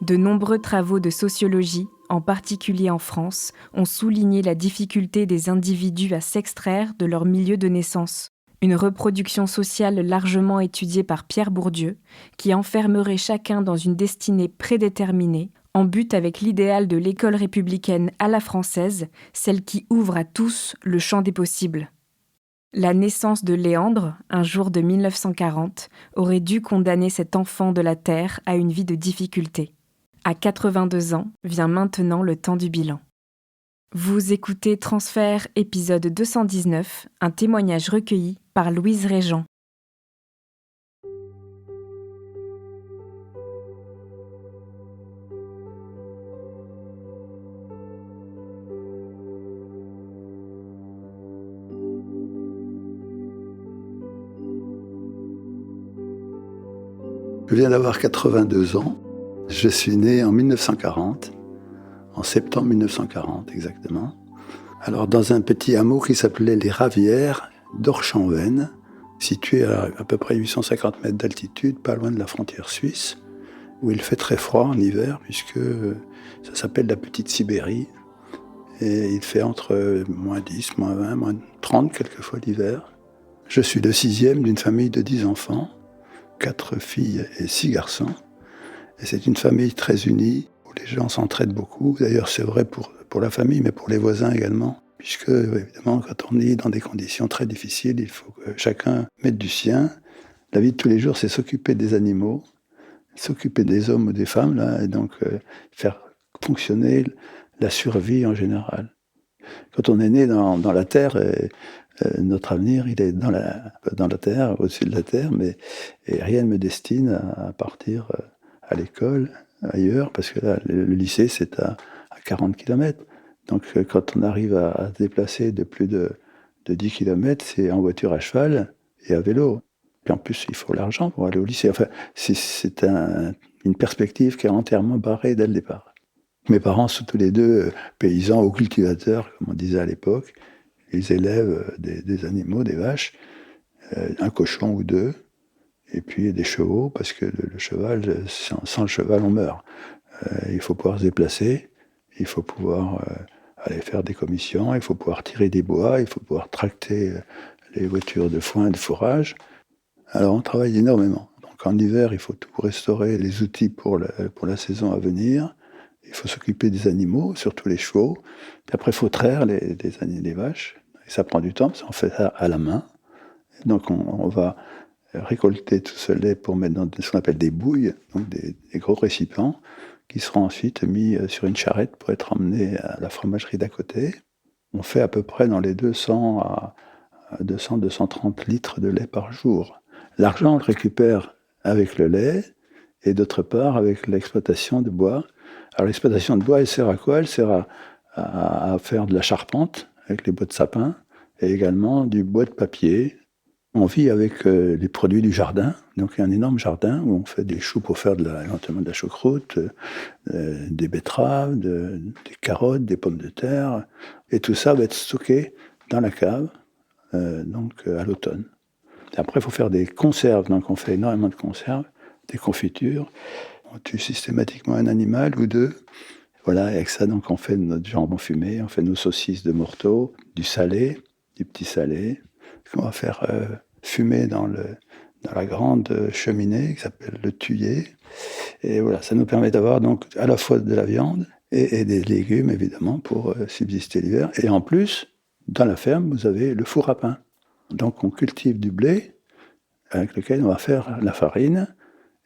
De nombreux travaux de sociologie, en particulier en France, ont souligné la difficulté des individus à s'extraire de leur milieu de naissance. Une reproduction sociale largement étudiée par Pierre Bourdieu, qui enfermerait chacun dans une destinée prédéterminée, en but avec l'idéal de l'école républicaine à la française, celle qui ouvre à tous le champ des possibles. La naissance de Léandre, un jour de 1940, aurait dû condamner cet enfant de la terre à une vie de difficulté. À 82 ans, vient maintenant le temps du bilan. Vous écoutez Transfert, épisode 219, un témoignage recueilli par Louise Régent. Je viens d'avoir 82 ans. Je suis né en 1940, en septembre 1940 exactement. Alors dans un petit hameau qui s'appelait les Ravières d'Orchamps-Vennes, situé à peu près 850 mètres d'altitude, pas loin de la frontière suisse, où il fait très froid en hiver, puisque ça s'appelle la Petite Sibérie. Et il fait entre moins 10, moins 20, moins 30 quelquefois l'hiver. Je suis le 6e d'une famille de 10 enfants, 4 filles et 6 garçons. Et c'est une famille très unie, où les gens s'entraident beaucoup. D'ailleurs, c'est vrai pour la famille, mais pour les voisins également. Puisque, évidemment, quand on est dans des conditions très difficiles, il faut que chacun mette du sien. La vie de tous les jours, c'est s'occuper des animaux, s'occuper des hommes ou des femmes, là, et donc faire fonctionner la survie en général. Quand on est né dans la terre, notre avenir, il est dans la terre, au-dessus de la terre, et rien ne me destine à partir à l'école, ailleurs, parce que là, le lycée, c'est à 40 km. Donc, quand on arrive à se déplacer de plus de 10 km, c'est en voiture à cheval et à vélo. Puis en plus, il faut l'argent pour aller au lycée. Enfin, c'est une perspective qui est entièrement barrée dès le départ. Mes parents sont tous les deux paysans ou cultivateurs, comme on disait à l'époque. Ils élèvent des animaux, des vaches, un cochon ou deux, et puis des chevaux, parce que le cheval, sans le cheval, on meurt. Il faut pouvoir se déplacer, il faut pouvoir aller faire des commissions, il faut pouvoir tirer des bois, il faut pouvoir tracter les voitures de foin et de fourrage. Alors on travaille énormément. Donc en hiver, il faut tout restaurer, les outils pour la saison à venir. Il faut s'occuper des animaux, surtout les chevaux. Puis après, il faut traire les vaches. Et ça prend du temps, parce qu'on fait ça à la main. Et donc on va récolter tout ce lait pour mettre dans ce qu'on appelle des bouilles, donc des gros récipients, qui seront ensuite mis sur une charrette pour être emmenés à la fromagerie d'à côté. On fait à peu près dans les 200 à 200-230 litres de lait par jour. L'argent, on le récupère avec le lait, et d'autre part avec l'exploitation de bois. Alors l'exploitation de bois, elle sert à quoi ? Elle sert à faire de la charpente avec les bois de sapin, et également du bois de papier. On vit avec les produits du jardin. Donc il y a un énorme jardin où on fait des choux pour faire éventuellement de la choucroute, des betteraves, des carottes, des pommes de terre. Et tout ça va être stocké dans la cave, à l'automne. Et après, il faut faire des conserves. Donc on fait énormément de conserves, des confitures. On tue systématiquement un animal ou deux. Voilà, et avec ça, donc, on fait notre jambon fumé, on fait nos saucisses de morteau, du salé, du petit salé, qu'on va faire fumer dans la grande cheminée qui s'appelle le tuyé. Et voilà, ça nous permet d'avoir donc à la fois de la viande et des légumes, évidemment, pour subsister l'hiver. Et en plus, dans la ferme, vous avez le four à pain. Donc, on cultive du blé avec lequel on va faire la farine.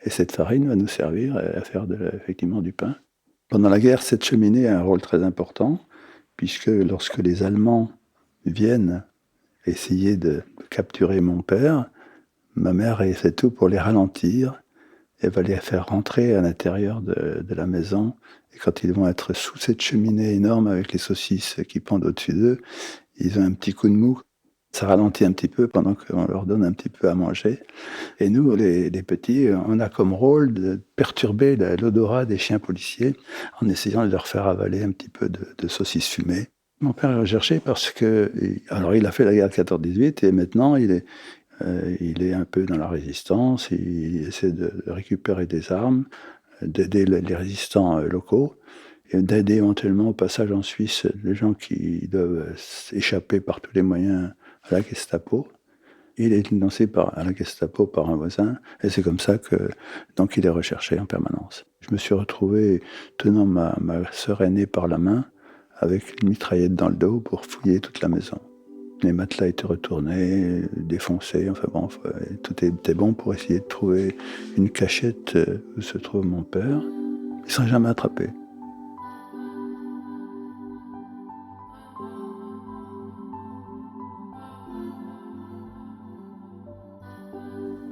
Et cette farine va nous servir à faire effectivement du pain. Pendant la guerre, cette cheminée a un rôle très important, puisque lorsque les Allemands viennent essayer de capturer mon père, ma mère a fait tout pour les ralentir. Elle va les faire rentrer à l'intérieur de la maison. Et quand ils vont être sous cette cheminée énorme avec les saucisses qui pendent au-dessus d'eux, ils ont un petit coup de mou. Ça ralentit un petit peu pendant qu'on leur donne un petit peu à manger. Et nous, les petits, on a comme rôle de perturber l'odorat des chiens policiers en essayant de leur faire avaler un petit peu de saucisses fumées. Mon père est recherché parce que, alors il a fait la guerre de 14-18 et maintenant il est un peu dans la résistance, il essaie de récupérer des armes. d'aider les résistants locaux et d'aider éventuellement au passage en Suisse les gens qui doivent échapper par tous les moyens à la Gestapo. Il est dénoncé à la Gestapo par un voisin, et c'est comme ça que donc il est recherché en permanence. Je me suis retrouvé tenant ma sœur aînée par la main, avec une mitraillette dans le dos pour fouiller toute la maison. Les matelas étaient retournés, défoncés, enfin bon, tout était bon pour essayer de trouver une cachette où se trouve mon père. Ils ne sont jamais attrapés.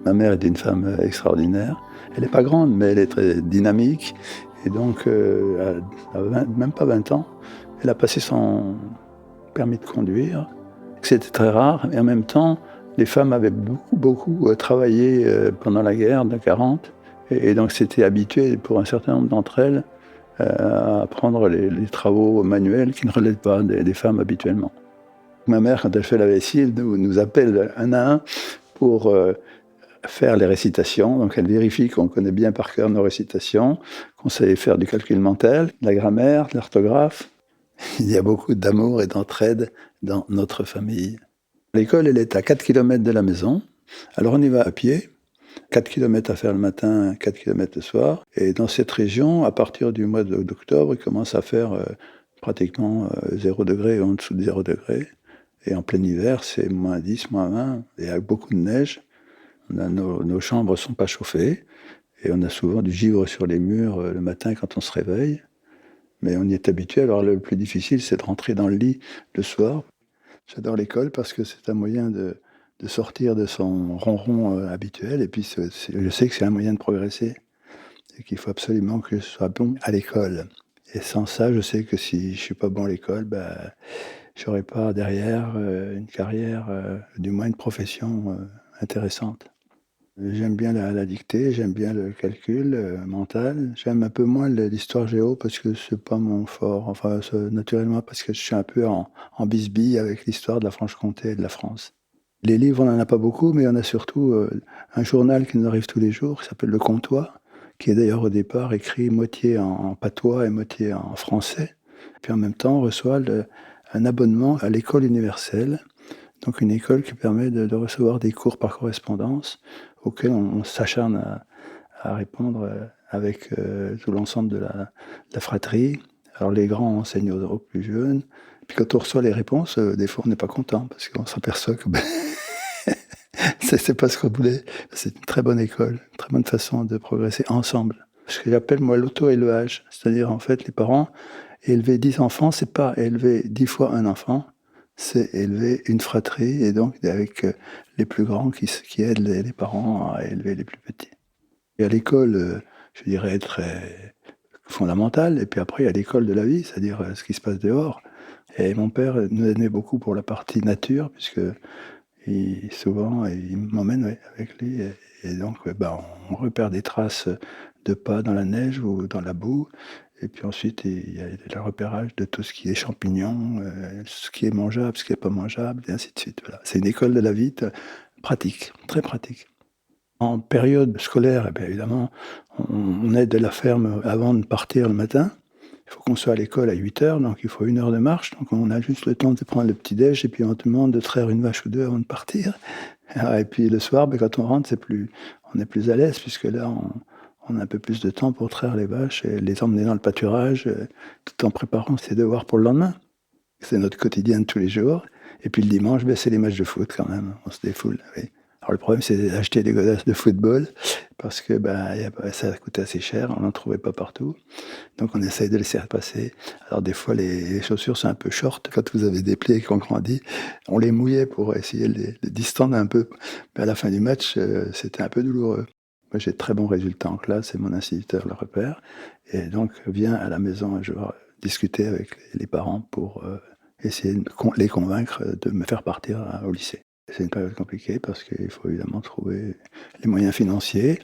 Ma mère est une femme extraordinaire. Elle n'est pas grande, mais elle est très dynamique. Et donc, même pas 20 ans, elle a passé son permis de conduire. C'était très rare. Et en même temps, les femmes avaient beaucoup travaillé pendant la guerre de 40. Et donc, c'était habitué pour un certain nombre d'entre elles à prendre les travaux manuels qui ne relèvent pas des femmes habituellement. Ma mère, quand elle fait la vaisselle, elle nous appelle un à un pour faire les récitations. Donc elle vérifie qu'on connaît bien par cœur nos récitations, qu'on sait faire du calcul mental, de la grammaire, de l'orthographe. Il y a beaucoup d'amour et d'entraide dans notre famille. L'école, elle est à 4 km de la maison. Alors on y va à pied, 4 km à faire le matin, 4 km le soir. Et dans cette région, à partir du mois d'octobre, il commence à faire pratiquement 0 degré, en dessous de 0 degré. Et en plein hiver, c'est moins 10, moins 20, et avec beaucoup de neige. Nos chambres ne sont pas chauffées, et on a souvent du givre sur les murs le matin quand on se réveille. Mais on y est habitué. Alors le plus difficile, c'est de rentrer dans le lit le soir. J'adore l'école parce que c'est un moyen de sortir de son ronron habituel. Et puis je sais que c'est un moyen de progresser. Et qu'il faut absolument que je sois bon à l'école. Et sans ça, je sais que si je ne suis pas bon à l'école, je n'aurai pas derrière une carrière, du moins une profession intéressante. J'aime bien la dictée, j'aime bien le calcul mental. J'aime un peu moins l'histoire géo parce que c'est pas mon fort. Enfin, naturellement, parce que je suis un peu en bisbille avec l'histoire de la Franche-Comté et de la France. Les livres, on n'en a pas beaucoup, mais on a surtout un journal qui nous arrive tous les jours, qui s'appelle Le Comtois, qui est d'ailleurs au départ écrit moitié en patois et moitié en français. Puis en même temps, on reçoit un abonnement à l'école universelle, donc une école qui permet de recevoir des cours par correspondance auxquels on s'acharne à répondre avec tout l'ensemble de la fratrie. Alors les grands enseignent aux plus jeunes. Puis quand on reçoit les réponses, des fois on n'est pas content parce qu'on s'aperçoit que c'est pas ce qu'on voulait. C'est une très bonne école, une très bonne façon de progresser ensemble. Ce que j'appelle moi l'auto-élevage, c'est-à-dire en fait les parents, élever 10 enfants, c'est pas élever 10 fois un enfant, c'est élever une fratrie et donc avec les plus grands qui aident les parents à élever les plus petits. Et à l'école, je dirais très fondamentale, et puis après il y a l'école de la vie, c'est-à-dire ce qui se passe dehors. Et mon père nous aidait beaucoup pour la partie nature, puisque souvent il m'emmène avec lui, et donc on repère des traces de pas dans la neige ou dans la boue. Et puis ensuite, il y a le repérage de tout ce qui est champignons, ce qui est mangeable, ce qui n'est pas mangeable, et ainsi de suite. Voilà. C'est une école de la vie pratique, très pratique. En période scolaire, évidemment, on aide la ferme avant de partir le matin. Il faut qu'on soit à l'école à 8 heures, donc il faut 1 heure de marche. Donc on a juste le temps de prendre le petit-déj, et puis on demande de traire une vache ou deux avant de partir. Et puis le soir, quand on rentre, on est plus à l'aise, puisque là, on a un peu plus de temps pour traire les vaches et les emmener dans le pâturage, tout en préparant ses devoirs pour le lendemain. C'est notre quotidien de tous les jours. Et puis le dimanche, c'est les matchs de foot quand même, on se défoule. Oui. Alors le problème, c'est d'acheter des godasses de football, parce que ça coûte assez cher, on n'en trouvait pas partout. Donc on essaye de les faire passer. Alors des fois, les chaussures sont un peu short. Quand vous avez des pieds qui ont grandi, on les mouillait pour essayer de les distendre un peu. Mais à la fin du match, c'était un peu douloureux. Moi, j'ai de très bons résultats en classe et mon instituteur le repère. Et donc, vient à la maison un jour discuter avec les parents pour essayer de les convaincre de me faire partir au lycée. C'est une période compliquée parce qu'il faut évidemment trouver les moyens financiers.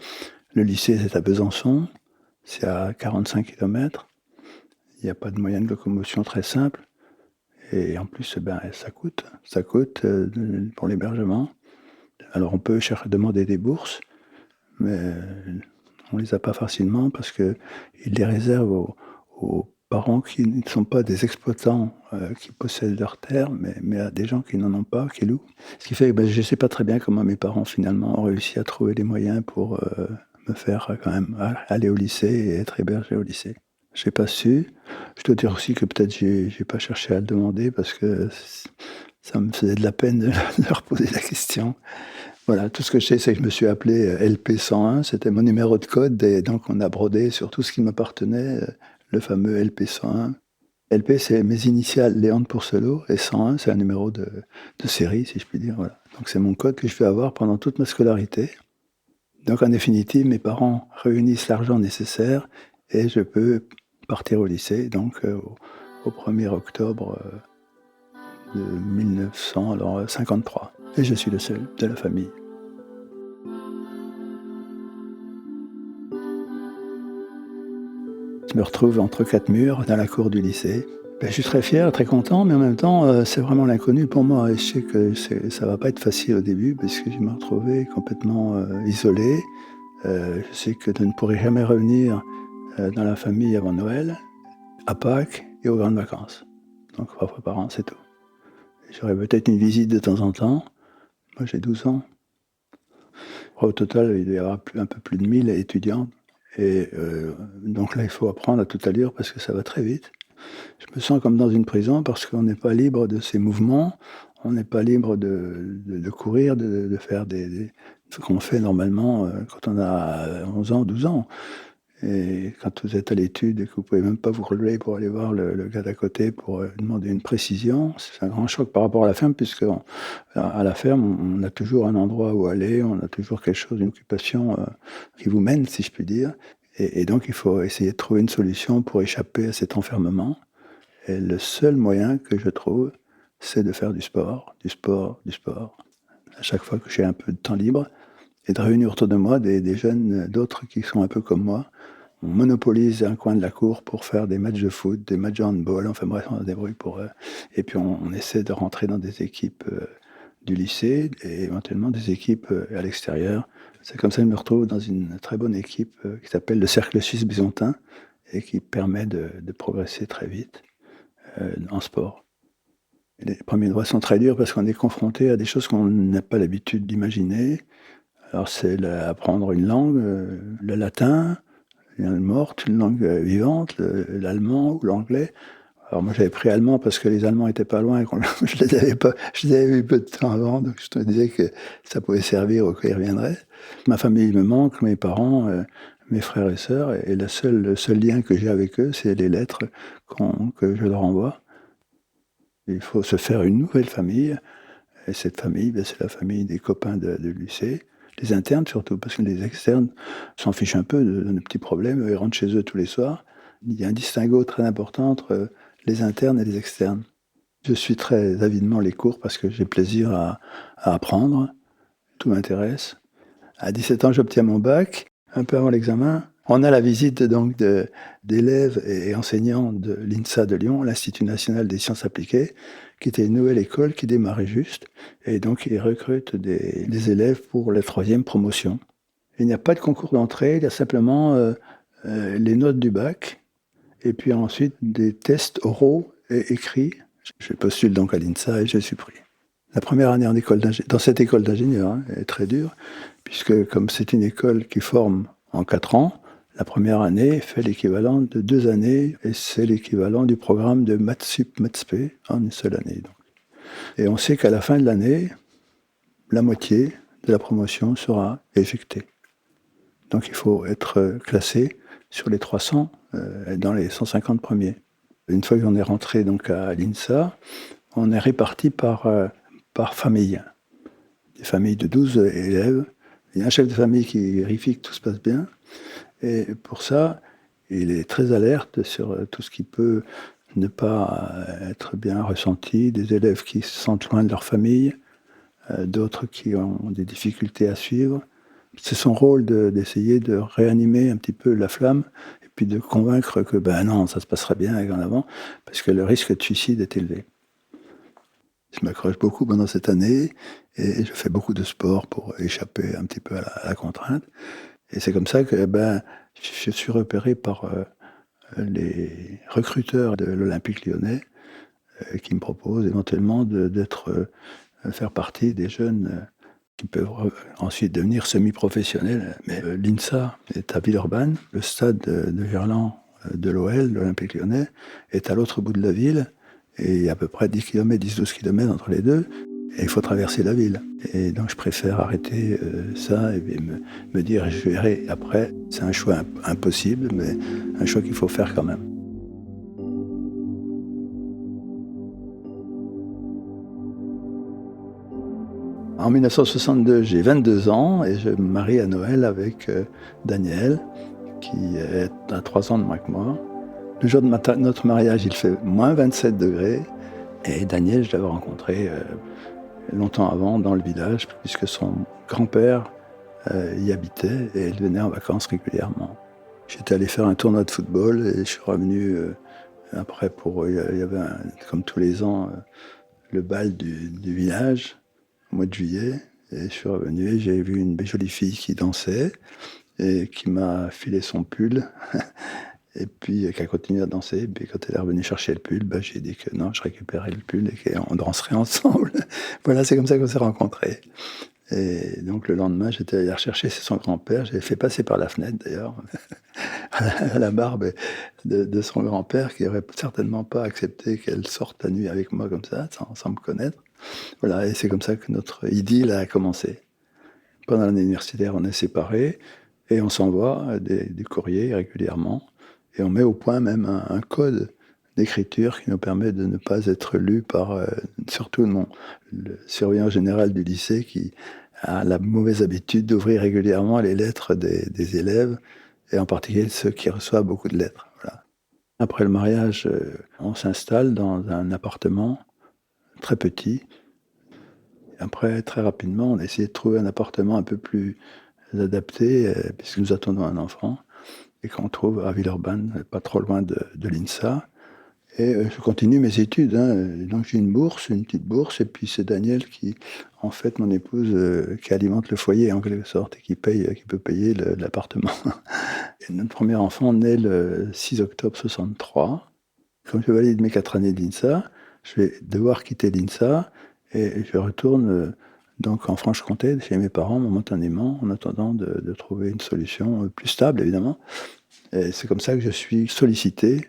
Le lycée, c'est à Besançon, c'est à 45 km. Il n'y a pas de moyen de locomotion très simple. Et en plus, ça coûte. Ça coûte pour l'hébergement. Alors, on peut demander des bourses, mais On les a pas facilement parce qu'ils les réservent aux parents qui ne sont pas des exploitants, qui possèdent leurs terres, mais à des gens qui n'en ont pas, qui louent. Ce qui fait que, je ne sais pas très bien comment mes parents finalement ont réussi à trouver les moyens pour, me faire, quand même aller au lycée et être hébergé au lycée. J'ai pas su. Je dois dire aussi que peut-être j'ai pas cherché à le demander parce que ça me faisait de la peine de de leur poser la question. Voilà, tout ce que je sais, c'est que je me suis appelé, LP101, c'était mon numéro de code et donc on a brodé sur tout ce qui m'appartenait, le fameux LP101. LP, c'est mes initiales, Léandre Pourcelot, et 101, c'est un numéro de série, si je puis dire, voilà. Donc c'est mon code que je vais avoir pendant toute ma scolarité. Donc en définitive, mes parents réunissent l'argent nécessaire et je peux partir au lycée, donc au 1er octobre, de 1953. Et je suis le seul de la famille. Je me retrouve entre quatre murs dans la cour du lycée. Je suis très fier, très content, mais en même temps, c'est vraiment l'inconnu pour moi. Et je sais que ça va pas être facile au début parce que je me retrouvais complètement isolé. Je sais que je ne pourrai jamais revenir dans la famille avant Noël, à Pâques et aux grandes vacances. Donc 3 fois par an, c'est tout. J'aurai peut-être une visite de temps en temps. Moi, j'ai 12 ans. Au total, il doit y avoir un peu plus de 1000 étudiants. Et donc là, il faut apprendre à toute allure parce que ça va très vite. Je me sens comme dans une prison parce qu'on n'est pas libre de ses mouvements, on n'est pas libre de courir, de faire ce qu'on fait normalement quand on a 11 ans, 12 ans. Et quand vous êtes à l'étude et que vous ne pouvez même pas vous relever pour aller voir le gars d'à côté pour demander une précision, c'est un grand choc par rapport à la ferme, puisque à la ferme, on a toujours un endroit où aller, on a toujours quelque chose, une occupation qui vous mène, si je puis dire. Et donc, il faut essayer de trouver une solution pour échapper à cet enfermement. Et le seul moyen que je trouve, c'est de faire du sport, du sport, du sport. À chaque fois que j'ai un peu de temps libre, et de réunir autour de moi des jeunes, d'autres qui sont un peu comme moi. On monopolise un coin de la cour pour faire des matchs de foot, des matchs de handball, enfin bref, on se débrouille pour... et puis on essaie de rentrer dans des équipes du lycée et éventuellement des équipes à l'extérieur. C'est comme ça que je me retrouve dans une très bonne équipe qui s'appelle le Cercle Suisse Byzantin et qui permet de progresser très vite en sport. Et les premiers mois sont très durs parce qu'on est confronté à des choses qu'on n'a pas l'habitude d'imaginer. Alors c'est apprendre une langue, le latin, une langue morte, une langue vivante, l'allemand ou l'anglais. Alors moi j'avais pris allemand parce que les Allemands étaient pas loin et je les avais pas, je les avais vu peu de temps avant, donc je me disais que ça pouvait servir au cas où ils reviendraient. Ma famille me manque, mes parents, mes frères et sœurs, et le seul lien que j'ai avec eux, c'est les lettres que je leur envoie. Il faut se faire une nouvelle famille, et cette famille, c'est la famille des copains du lycée. Les internes surtout, parce que les externes s'en fichent un peu de nos petits problèmes, ils rentrent chez eux tous les soirs. Il y a un distinguo très important entre les internes et les externes. Je suis très avidement les cours parce que j'ai plaisir à apprendre, tout m'intéresse. À 17 ans, j'obtiens mon bac, un peu avant l'examen. On a la visite donc d'élèves et enseignants de l'INSA de Lyon, l'Institut national des sciences appliquées, qui était une nouvelle école qui démarrait juste, et donc ils recrutent des élèves pour la 3e promotion. Il n'y a pas de concours d'entrée, il y a simplement les notes du bac, et puis ensuite des tests oraux et écrits. Je postule donc à l'INSA et je suis pris. La première année dans cette école d'ingénieur est très dure, puisque comme c'est une école qui forme en 4 ans, la première année fait l'équivalent de 2 années, et c'est l'équivalent du programme de Maths Sup, Maths Spé en une seule année. Donc. Et on sait qu'à la fin de l'année, la moitié de la promotion sera éjectée. Donc il faut être classé sur les 300, dans les 150 premiers. Une fois qu'on est rentré donc à l'INSA, on est réparti par famille. Des familles de 12 élèves. Il y a un chef de famille qui vérifie que tout se passe bien. Et pour ça, il est très alerte sur tout ce qui peut ne pas être bien ressenti. Des élèves qui se sentent loin de leur famille, d'autres qui ont des difficultés à suivre. C'est son rôle d'essayer de réanimer un petit peu la flamme et puis de convaincre que non, ça se passera bien en avant, parce que le risque de suicide est élevé. Je m'accroche beaucoup pendant cette année et je fais beaucoup de sport pour échapper un petit peu à la contrainte. Et c'est comme ça que je suis repéré par les recruteurs de l'Olympique Lyonnais qui me proposent éventuellement faire partie des jeunes qui peuvent ensuite devenir semi-professionnels. Mais l'INSA est à Villeurbanne, le stade de Gerland de l'OL, l'Olympique Lyonnais, est à l'autre bout de la ville, et il y a à peu près 10 km, 10-12 km entre les deux, et il faut traverser la ville. Et donc je préfère arrêter ça et me dire je verrai après. C'est un choix impossible, mais un choix qu'il faut faire quand même. En 1962, j'ai 22 ans et je me marie à Noël avec Daniel, qui est à 3 ans de moins que moi. Le jour de notre mariage, il fait moins 27 degrés. Et Daniel, je l'avais rencontré longtemps avant dans le village, puisque son grand-père y habitait et il venait en vacances régulièrement. J'étais allé faire un tournoi de football et je suis revenu après il y avait comme tous les ans le bal du village au mois de juillet. Et je suis revenu et j'ai vu une jolie fille qui dansait et qui m'a filé son pull. Et puis qui a continué à danser. Et puis quand elle est revenue chercher le pull, j'ai dit que non, je récupérais le pull et qu'on danserait ensemble. Voilà, c'est comme ça qu'on s'est rencontrés. Et donc le lendemain, j'étais allé la rechercher, c'est son grand-père. J'avais fait passer par la fenêtre d'ailleurs, à la barbe de son grand-père, qui n'aurait certainement pas accepté qu'elle sorte la nuit avec moi comme ça, sans me connaître. Voilà, et c'est comme ça que notre idylle a commencé. Pendant l'année universitaire, on est séparés et on s'envoie des courriers régulièrement. Et on met au point même un code d'écriture qui nous permet de ne pas être lu par, surtout le surveillant général du lycée qui a la mauvaise habitude d'ouvrir régulièrement les lettres des élèves, et en particulier ceux qui reçoivent beaucoup de lettres. Voilà. Après le mariage, on s'installe dans un appartement très petit. Après, très rapidement, on a essayé de trouver un appartement un peu plus adapté, puisque nous attendons un enfant, et qu'on trouve à Villeurbanne, pas trop loin de l'INSA. Et je continue mes études. Donc j'ai une petite bourse, et puis c'est Daniel qui, en fait, mon épouse, qui alimente le foyer en quelque sorte, et qui peut payer l'appartement. Et notre premier enfant naît le 6 octobre 63. Comme je valide mes 4 années d'INSA, je vais devoir quitter l'INSA, et je retourne donc en Franche-Comté, chez mes parents, momentanément, en attendant de trouver une solution plus stable, évidemment. Et c'est comme ça que je suis sollicité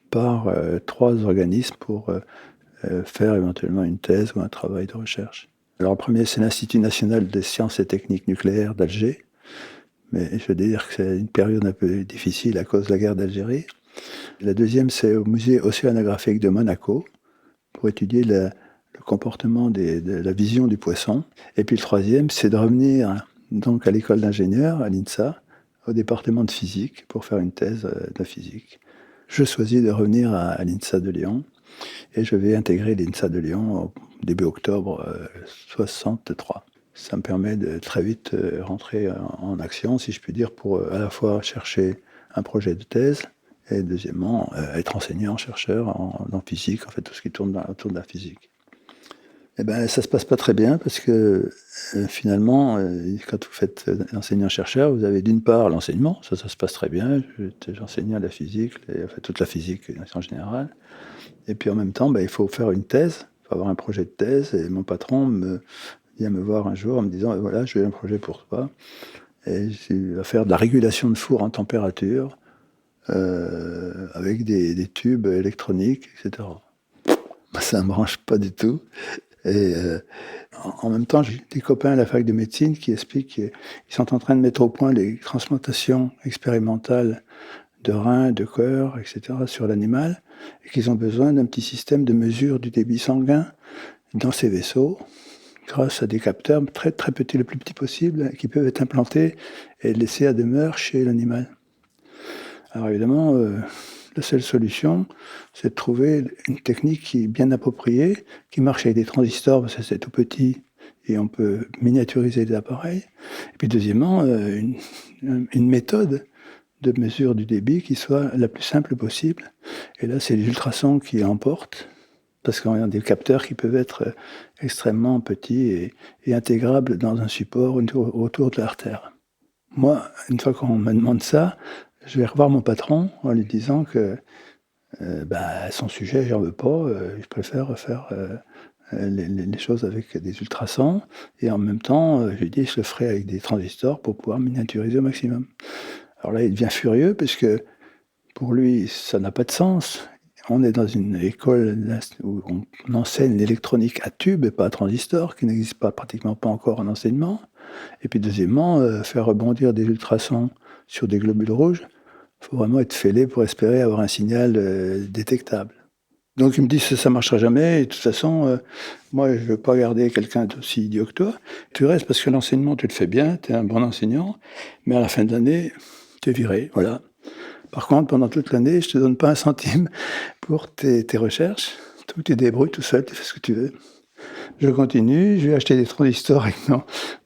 par 3 organismes pour faire éventuellement une thèse ou un travail de recherche. Alors le premier, c'est l'Institut national des sciences et techniques nucléaires d'Alger, mais je veux dire que c'est une période un peu difficile à cause de la guerre d'Algérie. La deuxième, c'est au musée océanographique de Monaco, pour étudier le comportement de la vision du poisson. Et puis le troisième, c'est de revenir donc à l'école d'ingénieurs, à l'INSA, au département de physique, pour faire une thèse de physique. Je choisis de revenir à l'INSA de Lyon, et je vais intégrer l'INSA de Lyon au début octobre 63. Ça me permet de très vite rentrer en action, si je puis dire, pour à la fois chercher un projet de thèse, et deuxièmement, être enseignant-chercheur en physique, en fait, tout ce qui tourne autour de la physique. Eh ben, ça se passe pas très bien, parce que finalement, quand vous faites enseignant-chercheur, vous avez d'une part l'enseignement, ça se passe très bien, j'enseignais la physique, toute la physique en général, et puis en même temps, il faut faire une thèse, il faut avoir un projet de thèse, et mon patron vient me voir un jour en me disant, voilà, j'ai un projet pour toi, et il va faire de la régulation de four en température, avec des tubes électroniques, etc. Ça ne me branche pas du tout. Et en même temps, j'ai des copains à la fac de médecine qui expliquent qu'ils sont en train de mettre au point les transplantations expérimentales de reins, de cœur, etc. sur l'animal, et qu'ils ont besoin d'un petit système de mesure du débit sanguin dans ces vaisseaux, grâce à des capteurs très, très petits, le plus petit possible, qui peuvent être implantés et laissés à demeure chez l'animal. Alors évidemment, la seule solution, c'est de trouver une technique qui est bien appropriée, qui marche avec des transistors, parce que c'est tout petit, et on peut miniaturiser les appareils. Et puis deuxièmement, une méthode de mesure du débit qui soit la plus simple possible. Et là, c'est les ultrasons qui emportent, parce qu'on a des capteurs qui peuvent être extrêmement petits et intégrables dans un support autour de l'artère. Moi, une fois qu'on me demande ça, je vais revoir mon patron en lui disant que, son sujet, j'en veux pas, je préfère faire, les choses avec des ultrasons et en même temps, je lui dis: «Je le ferai avec des transistors pour pouvoir miniaturiser au maximum». Alors là, il devient furieux puisque pour lui, ça n'a pas de sens. On est dans une école où on enseigne l'électronique à tube et pas à transistor, qui n'existe pas pratiquement pas encore en enseignement. Et puis deuxièmement, faire rebondir des ultrasons sur des globules rouges, il faut vraiment être fêlé pour espérer avoir un signal, détectable. Donc il me dit: «Ça ne marchera jamais et de toute façon, moi je ne veux pas garder quelqu'un d'aussi idiot que toi. Tu restes parce que l'enseignement tu le fais bien, tu es un bon enseignant, mais à la fin de l'année, tu es viré, voilà. Par contre, pendant toute l'année, je te donne pas un centime pour tes recherches. Tu te débrouilles tout seul, tu fais ce que tu veux». Je continue, je vais acheter des transistors avec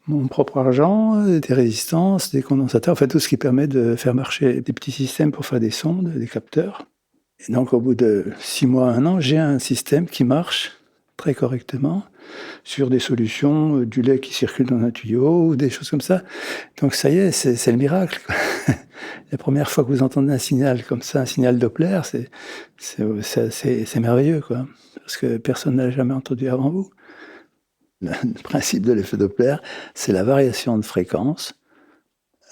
mon propre argent, des résistances, des condensateurs, enfin tout ce qui permet de faire marcher des petits systèmes pour faire des sondes, des capteurs. Et donc au bout de 6 mois, 1 an, j'ai un système qui marche très correctement sur des solutions, du lait qui circule dans un tuyau ou des choses comme ça. Donc ça y est, c'est le miracle, quoi. La première fois que vous entendez un signal comme ça, un signal Doppler, c'est merveilleux, quoi, parce que personne n'a jamais entendu avant vous. Le principe de l'effet Doppler, c'est la variation de fréquence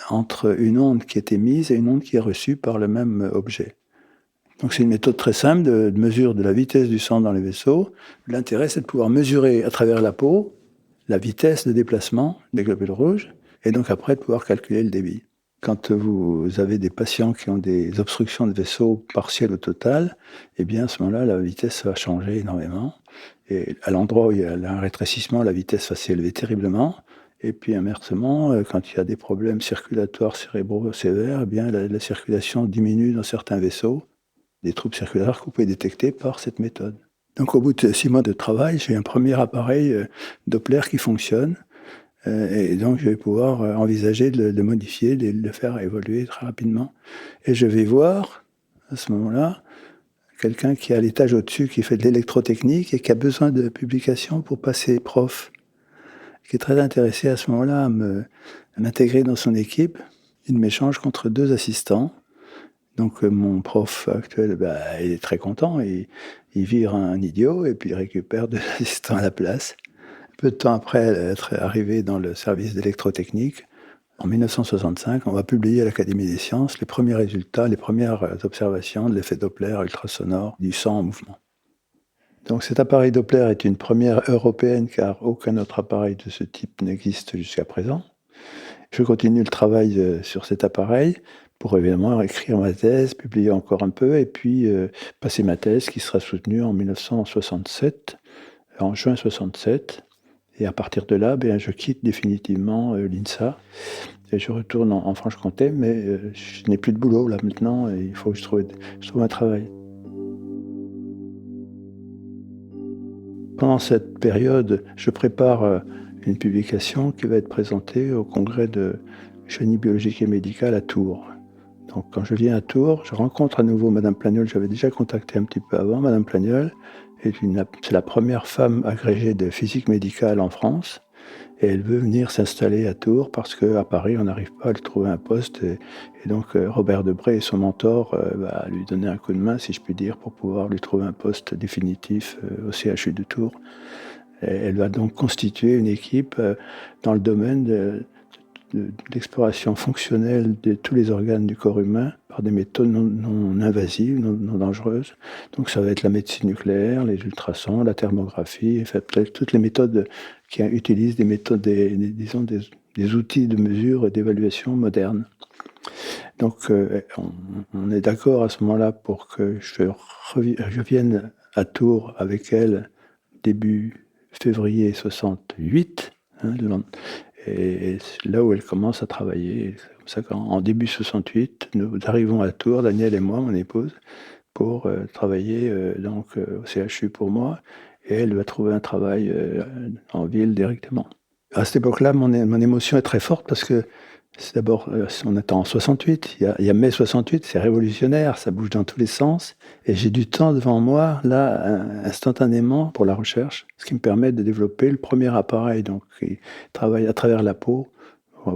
entre une onde qui est émise et une onde qui est reçue par le même objet. Donc c'est une méthode très simple de mesure de la vitesse du sang dans les vaisseaux. L'intérêt, c'est de pouvoir mesurer à travers la peau la vitesse de déplacement des globules rouges et donc après de pouvoir calculer le débit. Quand vous avez des patients qui ont des obstructions de vaisseaux partielles ou totales, eh bien à ce moment-là, la vitesse va changer énormément. Et à l'endroit où il y a un rétrécissement, la vitesse va s'élever terriblement. Et puis inversement, quand il y a des problèmes circulatoires cérébraux sévères, eh bien la circulation diminue dans certains vaisseaux, des troubles circulatoires que vous pouvez détecter par cette méthode. Donc au bout de 6 mois de travail, j'ai un premier appareil Doppler qui fonctionne. Et donc je vais pouvoir envisager de le modifier, de le faire évoluer très rapidement. Et je vais voir, à ce moment-là, quelqu'un qui est à l'étage au-dessus, qui fait de l'électrotechnique et qui a besoin de publications pour passer prof, qui est très intéressé à ce moment-là à m'intégrer dans son équipe. Il m'échange contre 2 assistants. Donc mon prof actuel, il est très content, il vire un idiot et puis il récupère 2 assistants à la place. Peu de temps après être arrivé dans le service d'électrotechnique, en 1965, on va publier à l'Académie des sciences les premiers résultats, les premières observations de l'effet Doppler ultrasonore du sang en mouvement. Donc cet appareil Doppler est une première européenne car aucun autre appareil de ce type n'existe jusqu'à présent. Je continue le travail sur cet appareil pour évidemment écrire ma thèse, publier encore un peu et puis passer ma thèse qui sera soutenue en 1967, en juin 67. Et à partir de là, je quitte définitivement l'INSA et je retourne en Franche-Comté, mais je n'ai plus de boulot là maintenant et il faut que je trouve un travail. Pendant cette période, je prépare une publication qui va être présentée au congrès de chenille biologique et médicale à Tours. Donc quand je viens à Tours, je rencontre à nouveau Madame Plagnol, j'avais déjà contacté un petit peu avant. Madame Plagnol c'est la première femme agrégée de physique médicale en France et elle veut venir s'installer à Tours parce qu'à Paris, on n'arrive pas à lui trouver un poste et donc Robert Debré, son mentor, va lui donner un coup de main, si je puis dire, pour pouvoir lui trouver un poste définitif au CHU de Tours. Et elle va donc constituer une équipe dans le domaine de l'exploration fonctionnelle de tous les organes du corps humain par des méthodes non invasives, non dangereuses. Donc ça va être la médecine nucléaire, les ultrasons, la thermographie, enfin, toutes les méthodes qui utilisent des méthodes, des outils de mesure et d'évaluation modernes. Donc on est d'accord à ce moment-là pour que je vienne à Tours avec elle début février 68, et là où elle commence à travailler. C'est comme ça qu'en début 68, nous arrivons à Tours, Daniel et moi, mon épouse, pour travailler au CHU pour moi, et elle va trouver un travail en ville directement. À cette époque-là, mon émotion est très forte parce que c'est d'abord, on est en 68, il y a mai 68, c'est révolutionnaire, ça bouge dans tous les sens, et j'ai du temps devant moi, là, instantanément, pour la recherche, ce qui me permet de développer le premier appareil, donc qui travaille à travers la peau,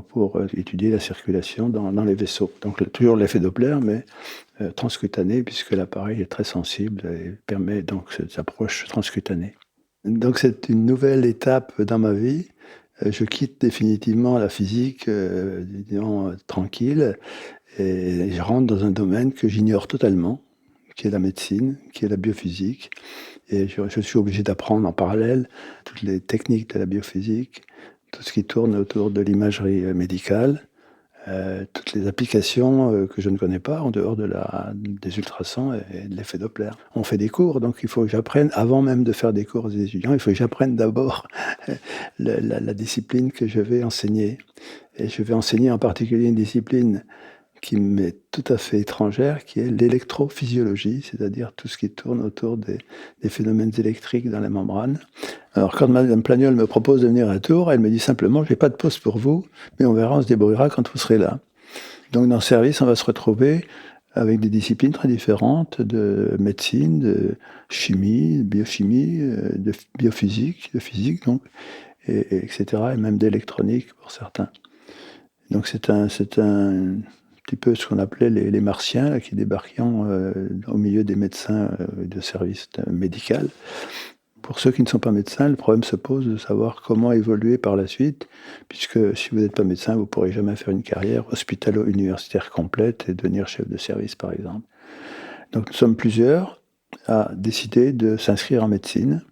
pour étudier la circulation dans les vaisseaux. Donc toujours l'effet Doppler, mais transcutané, puisque l'appareil est très sensible et permet donc cette approche transcutanée. Donc c'est une nouvelle étape dans ma vie. Je quitte définitivement la physique, disons, tranquille, et je rentre dans un domaine que j'ignore totalement, qui est la médecine, qui est la biophysique. Et je suis obligé d'apprendre en parallèle toutes les techniques de la biophysique, tout ce qui tourne autour de l'imagerie médicale, toutes les applications que je ne connais pas en dehors des ultrasons et de l'effet Doppler. On fait des cours, donc il faut que j'apprenne, avant même de faire des cours aux étudiants, il faut que j'apprenne d'abord la discipline que je vais enseigner. Et je vais enseigner en particulier une discipline qui m'est tout à fait étrangère, qui est l'électrophysiologie, c'est-à-dire tout ce qui tourne autour des phénomènes électriques dans la membrane. Alors quand Madame Plagnol me propose de venir à Tours, elle me dit simplement « je n'ai pas de poste pour vous, mais on verra, on se débrouillera quand vous serez là ». Donc dans le service, on va se retrouver avec des disciplines très différentes de médecine, de chimie, de biochimie, de biophysique, de physique donc, etc., et même d'électronique pour certains. Donc c'est un petit peu ce qu'on appelait les martiens là, qui débarquaient au milieu des médecins de service médical. Pour ceux qui ne sont pas médecins, le problème se pose de savoir comment évoluer par la suite, puisque si vous n'êtes pas médecin, vous ne pourrez jamais faire une carrière hospitalo-universitaire complète et devenir chef de service, par exemple. Donc nous sommes plusieurs à décider de s'inscrire en médecine.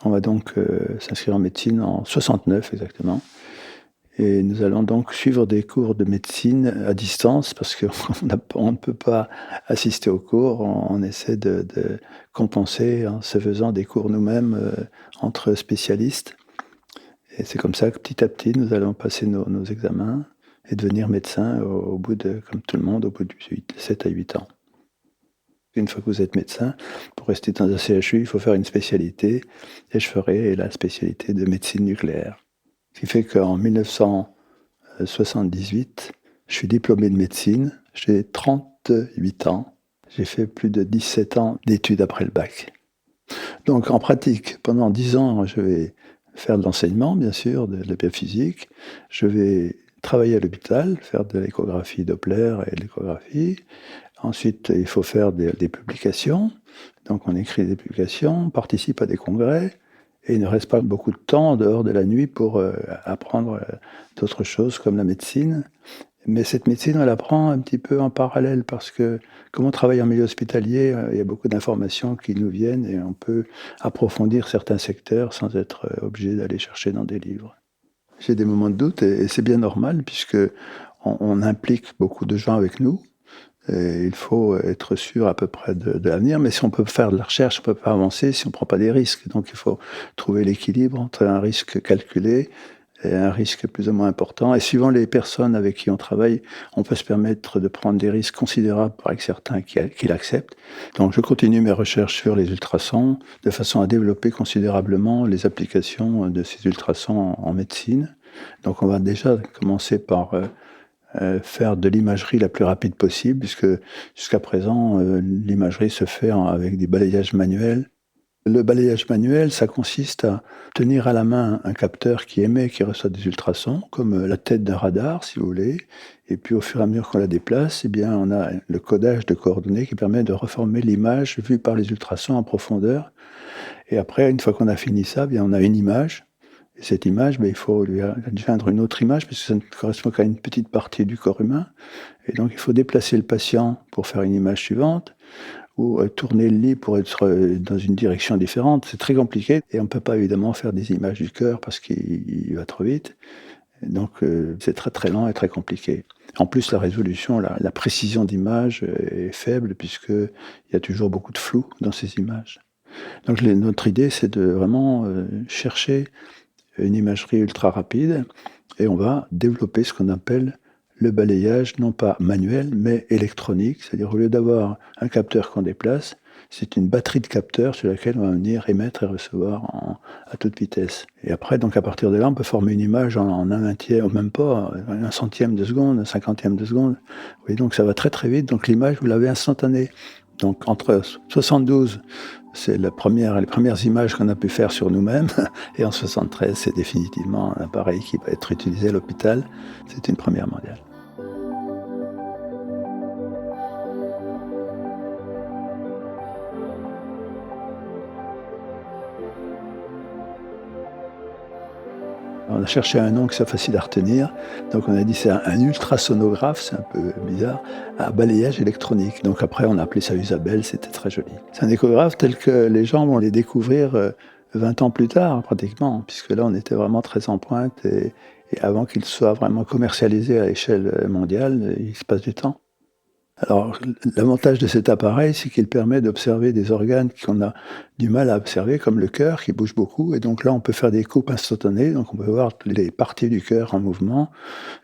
On va donc s'inscrire en médecine en 69 exactement. Et nous allons donc suivre des cours de médecine à distance parce qu'on ne peut pas assister aux cours. On essaie de compenser en se faisant des cours nous-mêmes entre spécialistes. Et c'est comme ça que petit à petit, nous allons passer nos examens et devenir médecin au bout de, comme tout le monde, au bout de 7 à 8 ans. Une fois que vous êtes médecin, pour rester dans un CHU, il faut faire une spécialité. Et je ferai la spécialité de médecine nucléaire. Ce qui fait qu'en 1978, je suis diplômé de médecine, j'ai 38 ans, j'ai fait plus de 17 ans d'études après le bac. Donc en pratique, pendant 10 ans, je vais faire de l'enseignement, bien sûr, de la biophysique, je vais travailler à l'hôpital, faire de l'échographie Doppler et de l'échographie. Ensuite, il faut faire des publications, donc on écrit des publications, on participe à des congrès, et il ne reste pas beaucoup de temps en dehors de la nuit pour apprendre d'autres choses comme la médecine. Mais cette médecine, on l'apprend un petit peu en parallèle parce que comme on travaille en milieu hospitalier, il y a beaucoup d'informations qui nous viennent et on peut approfondir certains secteurs sans être obligé d'aller chercher dans des livres. J'ai des moments de doute et c'est bien normal puisque on implique beaucoup de gens avec nous. Et il faut être sûr à peu près de l'avenir, mais si on peut faire de la recherche, on ne peut pas avancer si on ne prend pas des risques. Donc il faut trouver l'équilibre entre un risque calculé et un risque plus ou moins important. Et suivant les personnes avec qui on travaille, on peut se permettre de prendre des risques considérables avec certains qui l'acceptent. Donc je continue mes recherches sur les ultrasons de façon à développer considérablement les applications de ces ultrasons en médecine. Donc on va déjà commencer par faire de l'imagerie la plus rapide possible, puisque jusqu'à présent, l'imagerie se fait avec des balayages manuels. Le balayage manuel, ça consiste à tenir à la main un capteur qui émet, qui reçoit des ultrasons, comme la tête d'un radar, si vous voulez. Et puis, au fur et à mesure qu'on la déplace, eh bien, on a le codage de coordonnées qui permet de reformer l'image vue par les ultrasons en profondeur. Et après, une fois qu'on a fini ça, eh bien, on a une image. Et cette image, il faut lui adjoindre une autre image, parce que ça ne correspond qu'à une petite partie du corps humain. Et donc, il faut déplacer le patient pour faire une image suivante, ou tourner le lit pour être dans une direction différente. C'est très compliqué. Et on ne peut pas, évidemment, faire des images du cœur, parce qu'il va trop vite. Et donc, c'est très, très lent et très compliqué. En plus, la résolution, la précision d'image est faible, puisqu'il y a toujours beaucoup de flou dans ces images. Donc, notre idée, c'est de vraiment chercher une imagerie ultra rapide, et on va développer ce qu'on appelle le balayage, non pas manuel, mais électronique. C'est-à-dire, au lieu d'avoir un capteur qu'on déplace, c'est une batterie de capteurs sur laquelle on va venir émettre et recevoir à toute vitesse. Et après, donc à partir de là, on peut former une image en un vingtième, même pas, un centième de seconde, un cinquantième de seconde. Vous voyez, donc ça va très très vite. Donc l'image, vous l'avez instantanée. Donc entre 72 C'est les premières images qu'on a pu faire sur nous-mêmes. Et en 1973, c'est définitivement un appareil qui va être utilisé à l'hôpital. C'est une première mondiale. On a cherché un nom qui soit facile à retenir, donc on a dit c'est un ultrasonographe, c'est un peu bizarre, à balayage électronique. Donc après on a appelé ça Isabelle, c'était très joli. C'est un échographe tel que les gens vont les découvrir 20 ans plus tard pratiquement, puisque là on était vraiment très en pointe et avant qu'il soit vraiment commercialisé à échelle mondiale, il se passe du temps. Alors, l'avantage de cet appareil, c'est qu'il permet d'observer des organes qu'on a du mal à observer, comme le cœur qui bouge beaucoup. Et donc là, on peut faire des coupes instantanées. Donc on peut voir les parties du cœur en mouvement,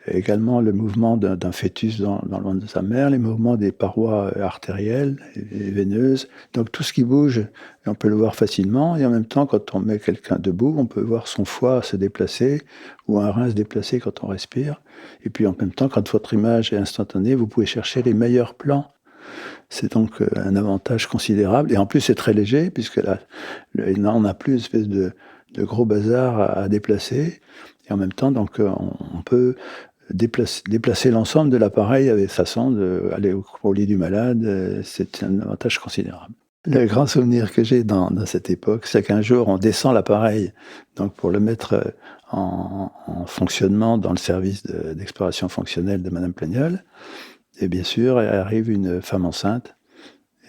et également le mouvement d'un fœtus dans le ventre de sa mère, les mouvements des parois artérielles et veineuses. Donc tout ce qui bouge, on peut le voir facilement. Et en même temps, quand on met quelqu'un debout, on peut voir son foie se déplacer ou un rein se déplacer quand on respire. Et puis en même temps, quand votre image est instantanée, vous pouvez chercher les meilleurs plans. C'est donc un avantage considérable. Et en plus, c'est très léger, puisque là, on n'a plus une espèce de gros bazar à déplacer. Et en même temps, donc, on peut déplacer l'ensemble de l'appareil avec sa sonde, aller au lit du malade. C'est un avantage considérable. Le grand souvenir que j'ai dans cette époque, c'est qu'un jour, on descend l'appareil donc pour le mettre en fonctionnement dans le service d'exploration fonctionnelle de Madame Plagnol. Et bien sûr, arrive une femme enceinte.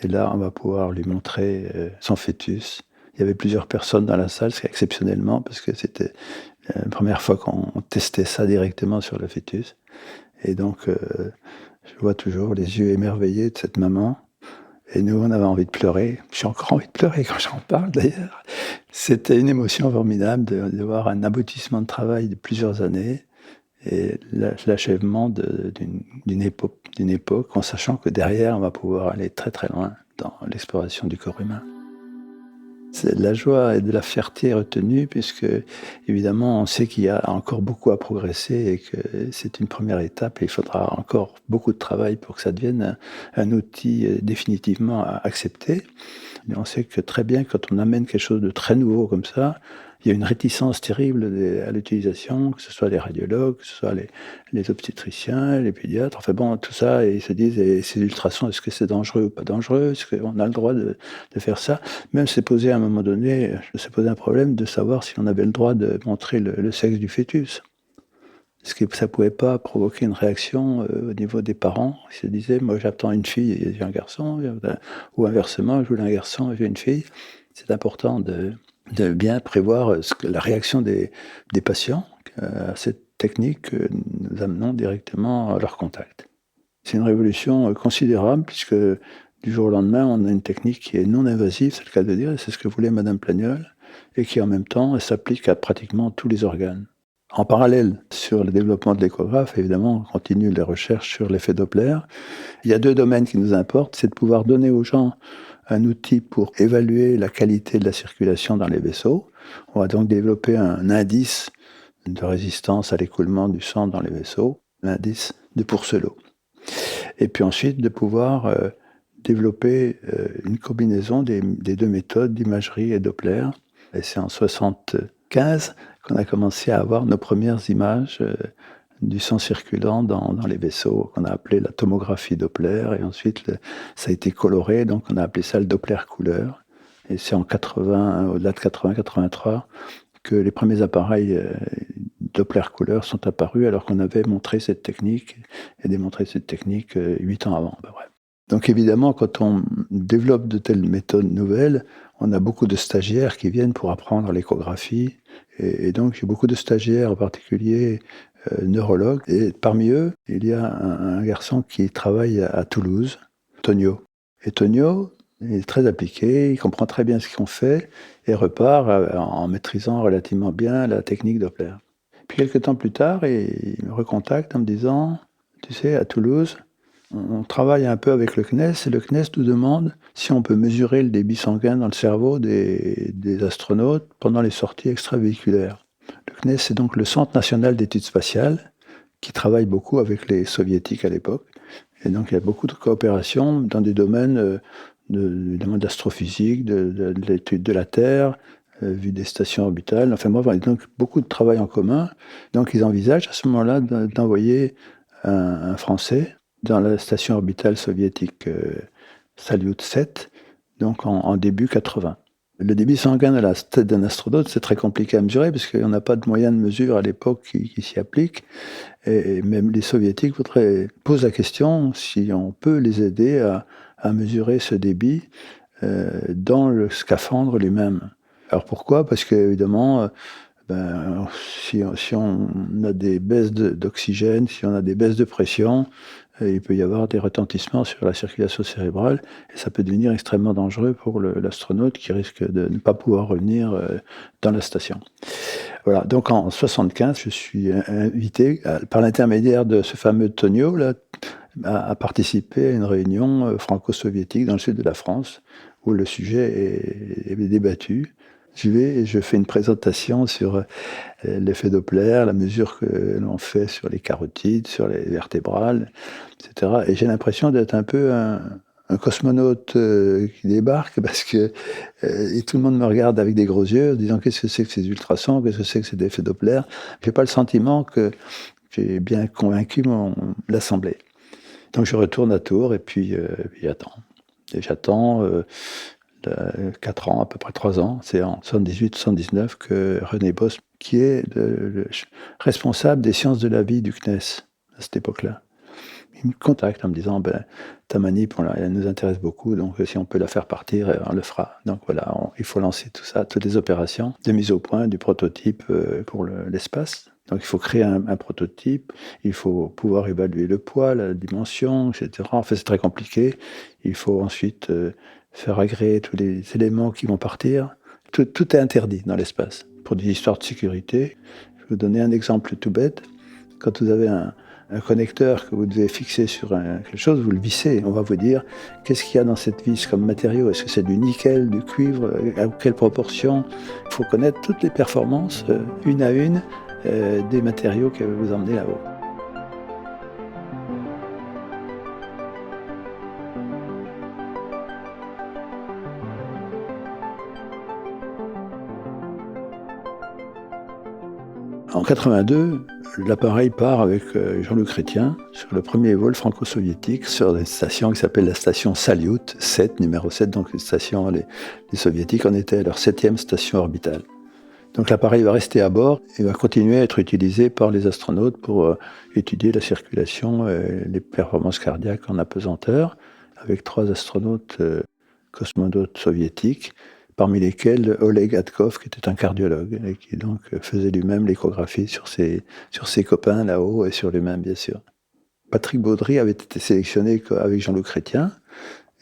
Et là, on va pouvoir lui montrer son fœtus. Il y avait plusieurs personnes dans la salle, c'est exceptionnellement, parce que c'était la première fois qu'on testait ça directement sur le fœtus. Et donc, je vois toujours les yeux émerveillés de cette maman. Et nous, on avait envie de pleurer. J'ai encore envie de pleurer quand j'en parle, d'ailleurs. C'était une émotion formidable de voir un aboutissement de travail de plusieurs années et l'achèvement d'une époque, en sachant que derrière, on va pouvoir aller très très loin dans l'exploration du corps humain. C'est de la joie et de la fierté retenue, puisque évidemment on sait qu'il y a encore beaucoup à progresser et que c'est une première étape et il faudra encore beaucoup de travail pour que ça devienne un outil définitivement accepté. Mais on sait que très bien, quand on amène quelque chose de très nouveau comme ça, il y a une réticence terrible à l'utilisation, que ce soit les radiologues, que ce soit les obstétriciens, les pédiatres, enfin bon, tout ça, et ils se disent, et ces ultrasons, est-ce que c'est dangereux ou pas dangereux? Est-ce qu'on a le droit de faire ça? Même s'est posé à un moment donné, s'est posé un problème de savoir si on avait le droit de montrer le sexe du fœtus. Est-ce que ça ne pouvait pas provoquer une réaction au niveau des parents? Ils se disaient, moi j'attends une fille et j'ai un garçon, ou inversement, je voulais un garçon et j'ai une fille. C'est important de bien prévoir la réaction des patients à cette technique que nous amenons directement à leur contact. C'est une révolution considérable puisque du jour au lendemain, on a une technique qui est non invasive, c'est le cas de dire, et c'est ce que voulait Madame Plagnol, et qui en même temps s'applique à pratiquement tous les organes. En parallèle, sur le développement de l'échographe, évidemment, on continue les recherches sur l'effet Doppler. Il y a deux domaines qui nous importent, c'est de pouvoir donner aux gens un outil pour évaluer la qualité de la circulation dans les vaisseaux. On va donc développer un indice de résistance à l'écoulement du sang dans les vaisseaux, l'indice de Pourcelot. Et puis ensuite, de pouvoir développer une combinaison des deux méthodes d'imagerie et Doppler. Et c'est en 1975 qu'on a commencé à avoir nos premières images du sang circulant dans les vaisseaux, qu'on a appelé la tomographie Doppler, et ensuite ça a été coloré, donc on a appelé ça le Doppler couleur. Et c'est en 80, au-delà de 80-83, que les premiers appareils Doppler couleur sont apparus, alors qu'on avait montré cette technique, et démontré cette technique 8 ans avant. Donc évidemment, quand on développe de telles méthodes nouvelles, on a beaucoup de stagiaires qui viennent pour apprendre l'échographie, et donc j'ai beaucoup de stagiaires, en particulier neurologues, et parmi eux, il y a un garçon qui travaille à Toulouse, Tonio. Et Tonio est très appliqué, il comprend très bien ce qu'on fait, et repart en maîtrisant relativement bien la technique Doppler. Puis quelques temps plus tard, il me recontacte en me disant, tu sais, à Toulouse, on travaille un peu avec le CNES, et le CNES nous demande si on peut mesurer le débit sanguin dans le cerveau des astronautes pendant les sorties extravéhiculaires. Le CNES, c'est donc le Centre national d'études spatiales, qui travaille beaucoup avec les soviétiques à l'époque. Et donc il y a beaucoup de coopération dans des domaines évidemment de l'astrophysique, de l'étude de la Terre, vue des stations orbitales. Enfin bref, donc beaucoup de travail en commun. Donc ils envisagent à ce moment-là d'envoyer un Français dans la station orbitale soviétique Salyut 7, donc en début 80. Le débit sanguin de la tête d'un astronaute, c'est très compliqué à mesurer parce qu'on n'a pas de moyens de mesure à l'époque qui s'y appliquent. Et même les soviétiques posent la question si on peut les aider à mesurer ce débit dans le scaphandre lui-même. Alors pourquoi ? Parce qu'évidemment, si on a des baisses d'oxygène, si on a des baisses de pression, il peut y avoir des retentissements sur la circulation cérébrale et ça peut devenir extrêmement dangereux pour l'astronaute qui risque de ne pas pouvoir revenir dans la station. Voilà, donc en 1975, je suis invité par l'intermédiaire de ce fameux Tonio là, à participer à une réunion franco-soviétique dans le sud de la France où le sujet est débattu. J'y vais et je fais une présentation sur l'effet Doppler, la mesure que l'on fait sur les carotides, sur les vertébrales, etc. Et j'ai l'impression d'être un peu un cosmonaute qui débarque parce que et tout le monde me regarde avec des gros yeux, disant qu'est-ce que c'est que ces ultrasons, qu'est-ce que c'est que ces effets Doppler. J'ai pas le sentiment que j'ai bien convaincu l'assemblée. Donc je retourne à Tours et puis j'attends. Et j'attends 4 ans, à peu près 3 ans, c'est en 78-79 que René Bosse, qui est le responsable des sciences de la vie du CNES à cette époque-là, il me contacte en me disant ta manip, elle nous intéresse beaucoup, donc si on peut la faire partir, on le fera. Donc voilà, il faut lancer tout ça, toutes les opérations de mise au point du prototype pour l'espace. Donc il faut créer un prototype, il faut pouvoir évaluer le poids, la dimension, etc. En fait, c'est très compliqué. Il faut ensuite faire agréer tous les éléments qui vont partir. Tout est interdit dans l'espace, pour des histoires de sécurité. Je vais vous donner un exemple tout bête. Quand vous avez un connecteur que vous devez fixer sur quelque chose, vous le vissez. On va vous dire qu'est-ce qu'il y a dans cette vis comme matériau. Est-ce que c'est du nickel, du cuivre, à quelle proportion? Il faut connaître toutes les performances, une à une, des matériaux que vous emmenez là-haut. En 82, l'appareil part avec Jean-Luc Chrétien sur le premier vol franco-soviétique sur une station qui s'appelle la station Salyut 7, numéro 7, donc une station, les soviétiques en étaient à leur 7e station orbitale. Donc l'appareil va rester à bord et va continuer à être utilisé par les astronautes pour étudier la circulation et les performances cardiaques en apesanteur, avec 3 astronautes cosmonautes soviétiques, parmi lesquels Oleg Atkov, qui était un cardiologue, et qui donc faisait lui-même l'échographie sur ses copains là-haut et sur lui-même, bien sûr. Patrick Baudry avait été sélectionné avec Jean-Luc Chrétien,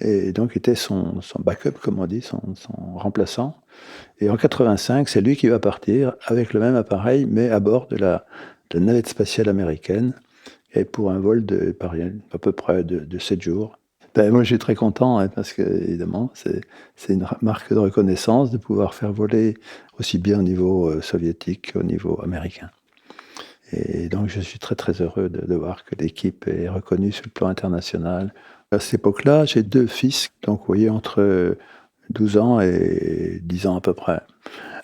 et donc était son backup, comme on dit, son remplaçant. Et en 85, c'est lui qui va partir avec le même appareil, mais à bord de la navette spatiale américaine, et pour un vol à peu près de 7 jours. Moi, je suis très content, parce que, évidemment, c'est une marque de reconnaissance de pouvoir faire voler aussi bien au niveau soviétique qu'au niveau américain. Et donc, je suis très, très heureux de voir que l'équipe est reconnue sur le plan international. À cette époque-là, j'ai 2 fils, donc, vous voyez, entre 12 ans et 10 ans à peu près.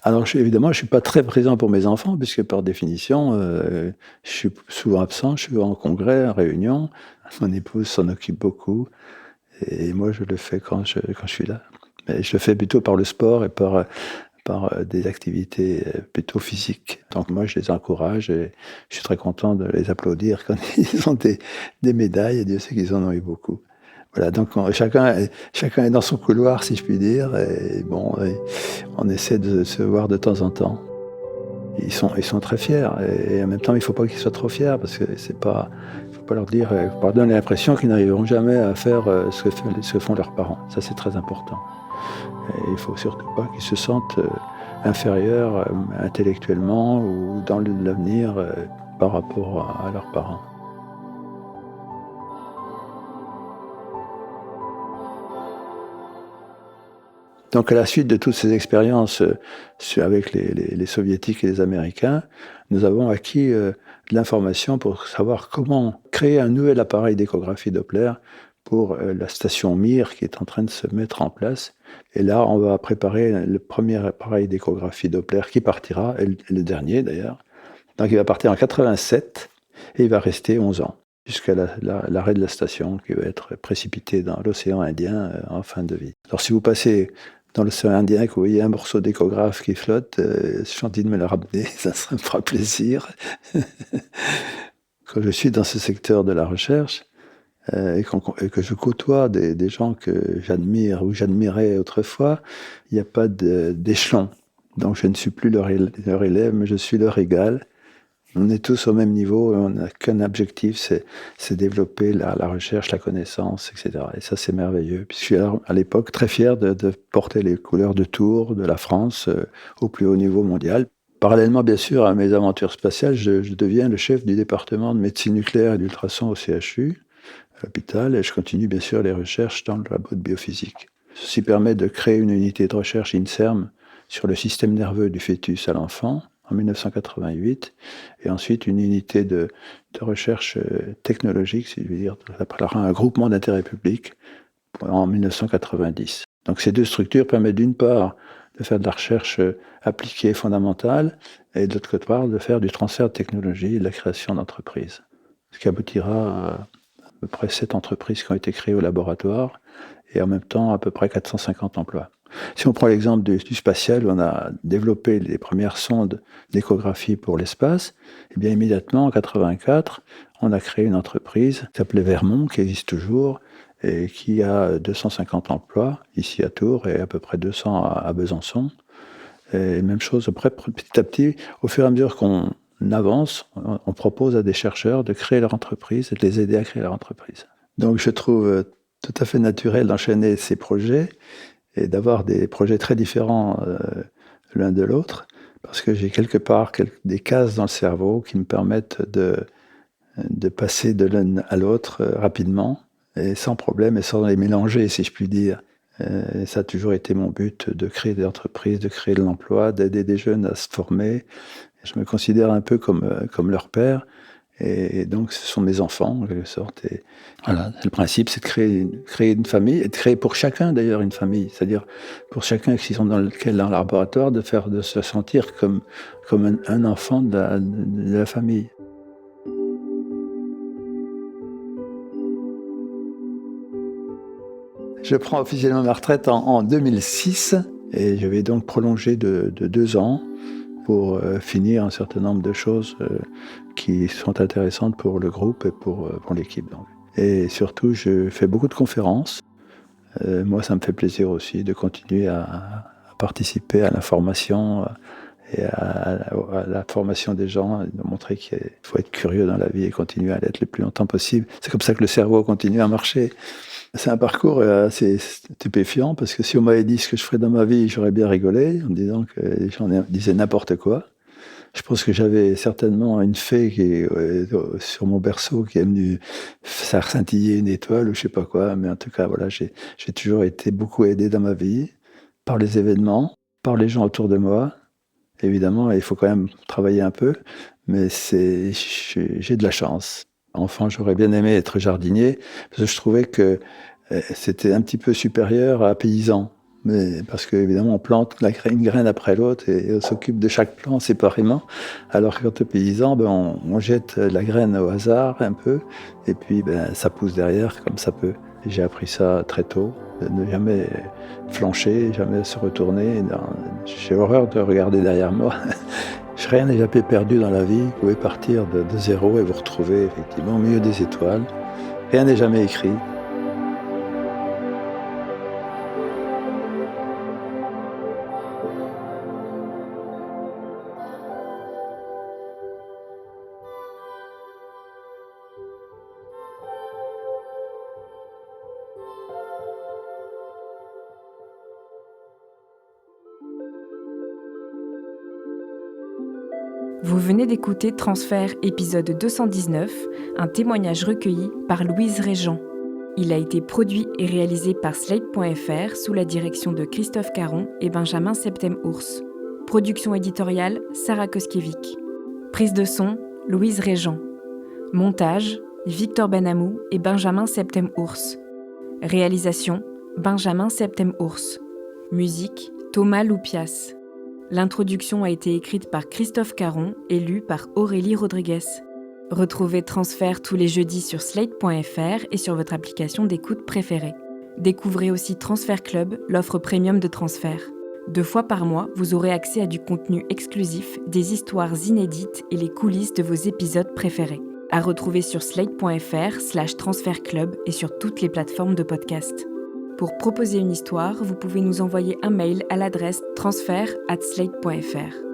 Alors, évidemment, je ne suis pas très présent pour mes enfants, puisque par définition, je suis souvent absent, je suis en congrès, en réunion. Mon épouse s'en occupe beaucoup. Et moi, je le fais quand je suis là. Mais je le fais plutôt par le sport et par des activités plutôt physiques. Donc moi, je les encourage et je suis très content de les applaudir quand ils ont des médailles, et Dieu sait qu'ils en ont eu beaucoup. Voilà, donc chacun est dans son couloir, si je puis dire, et bon, on essaie de se voir de temps en temps. Ils sont très fiers, et en même temps, il ne faut pas qu'ils soient trop fiers, parce que c'est pas... pas leur dire, faut leur donner l'impression qu'ils n'arriveront jamais à faire ce que font leurs parents. Ça, c'est très important. Et il ne faut surtout pas qu'ils se sentent inférieurs intellectuellement ou dans l'avenir par rapport à leurs parents. Donc à la suite de toutes ces expériences avec les Soviétiques et les Américains, nous avons acquis de l'information pour savoir comment créer un nouvel appareil d'échographie Doppler pour la station Mir qui est en train de se mettre en place. Et là, on va préparer le premier appareil d'échographie Doppler qui partira, et le dernier d'ailleurs. Donc il va partir en 87 et il va rester 11 ans, jusqu'à l'arrêt de la station qui va être précipité dans l'océan Indien en fin de vie. Alors si vous passez dans l'océan Indien, que vous voyez un morceau d'échographe qui flotte, je suis gentil de me le ramener, ça me fera plaisir. Quand je suis dans ce secteur de la recherche, et que je côtoie des gens que j'admire ou j'admirais autrefois, il n'y a pas d'échelon. Donc je ne suis plus leur élève, mais je suis leur égal. On est tous au même niveau, et on n'a qu'un objectif, c'est développer la recherche, la connaissance, etc. Et ça, c'est merveilleux. Puis je suis à l'époque très fier de porter les couleurs de Tours, de la France, au plus haut niveau mondial. Parallèlement, bien sûr, à mes aventures spatiales, je deviens le chef du département de médecine nucléaire et d'ultrasons au CHU, à l'hôpital, et je continue bien sûr les recherches dans le labo de biophysique. Ceci permet de créer une unité de recherche INSERM sur le système nerveux du fœtus à l'enfant, en 1988, et ensuite une unité de recherche technologique, si je veux dire, ça s'appellera un groupement d'intérêt public, en 1990. Donc ces deux structures permettent d'une part de faire de la recherche appliquée fondamentale, et de l'autre part de faire du transfert de technologie et de la création d'entreprises. Ce qui aboutira à peu près 7 entreprises qui ont été créées au laboratoire, et en même temps à peu près 450 emplois. Si on prend l'exemple du spatial, où on a développé les premières sondes d'échographie pour l'espace, et bien immédiatement, en 1984, on a créé une entreprise qui s'appelait Vermont, qui existe toujours, et qui a 250 emplois, ici à Tours, et à peu près 200 à Besançon. Et même chose, après, petit à petit, au fur et à mesure qu'on avance, on propose à des chercheurs de créer leur entreprise et de les aider à créer leur entreprise. Donc je trouve tout à fait naturel d'enchaîner ces projets et d'avoir des projets très différents l'un de l'autre, parce que j'ai quelque part des cases dans le cerveau qui me permettent de passer de l'un à l'autre rapidement, et sans problème, et sans les mélanger, si je puis dire. Et ça a toujours été mon but, de créer des entreprises, de créer de l'emploi, d'aider des jeunes à se former. Je me considère un peu comme leur père, et donc ce sont mes enfants, en quelque sorte. Et voilà, le principe, c'est de créer une famille, et de créer pour chacun d'ailleurs une famille, c'est-à-dire pour chacun qui sont dans le laboratoire, de se sentir comme un enfant de la famille. Je prends officiellement ma retraite en 2006, et je vais donc prolonger de 2 ans pour finir un certain nombre de choses qui sont intéressantes pour le groupe et pour l'équipe. Donc. Et surtout, je fais beaucoup de conférences. Moi, ça me fait plaisir aussi de continuer à participer à l'information et à la formation des gens, de montrer qu'il faut être curieux dans la vie et continuer à l'être le plus longtemps possible. C'est comme ça que le cerveau continue à marcher. C'est un parcours assez stupéfiant, parce que si on m'avait dit ce que je ferais dans ma vie, j'aurais bien rigolé en me disant que les gens disaient n'importe quoi. Je pense que j'avais certainement une fée sur mon berceau qui est venue faire scintiller une étoile ou je sais pas quoi, mais en tout cas, voilà, j'ai toujours été beaucoup aidé dans ma vie par les événements, par les gens autour de moi. Évidemment, il faut quand même travailler un peu, mais j'ai de la chance. Enfant, j'aurais bien aimé être jardinier, parce que je trouvais que c'était un petit peu supérieur à paysan. Mais parce qu'évidemment, on plante une graine après l'autre et on s'occupe de chaque plant séparément. Alors que quand on est paysan, on jette la graine au hasard un peu, et puis ça pousse derrière comme ça peut. Et j'ai appris ça très tôt, de ne jamais flancher, jamais se retourner. J'ai horreur de regarder derrière moi. Rien n'est jamais perdu dans la vie. Vous pouvez partir de zéro et vous retrouver effectivement au milieu des étoiles. Rien n'est jamais écrit. Vous venez d'écouter Transfert épisode 219, un témoignage recueilli par Louise Régent. Il a été produit et réalisé par Slate.fr sous la direction de Christophe Caron et Benjamin Septem-Ours. Production éditoriale, Sarah Koskiewicz. Prise de son, Louise Régent. Montage, Victor Benamou et Benjamin Septem-Ours. Réalisation, Benjamin Septem-Ours. Musique, Thomas Loupias. L'introduction a été écrite par Christophe Caron et lue par Aurélie Rodriguez. Retrouvez Transfert tous les jeudis sur slate.fr et sur votre application d'écoute préférée. Découvrez aussi Transfert Club, l'offre premium de Transfert. 2 fois par mois, vous aurez accès à du contenu exclusif, des histoires inédites et les coulisses de vos épisodes préférés. À retrouver sur slate.fr/transfertclub et sur toutes les plateformes de podcast. Pour proposer une histoire, vous pouvez nous envoyer un mail à l'adresse transfert@slate.fr.